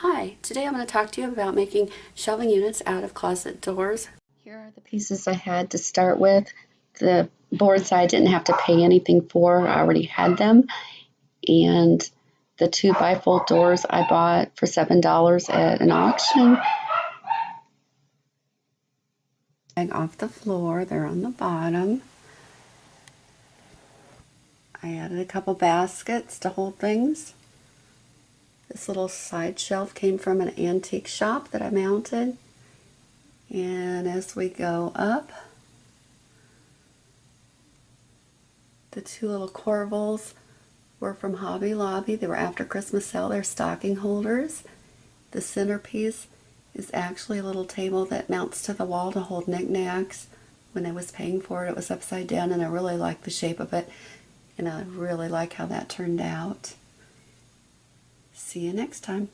Hi, today I'm going to talk to you about making shelving units out of closet doors. Here are the pieces I had to start with. The boards I didn't have to pay anything for, I already had them. And the 2 bifold doors I bought for $7 at an auction. Off the floor, they're on the bottom. I added a couple baskets to hold things. This little side shelf came from an antique shop that I mounted. And as we go up, the 2 little corbels were from Hobby Lobby. They were after Christmas sale. They're stocking holders. The centerpiece is actually a little table that mounts to the wall to hold knickknacks. When I was paying for it, it was upside down, and I really like the shape of it, and I really like how that turned out. See you next time.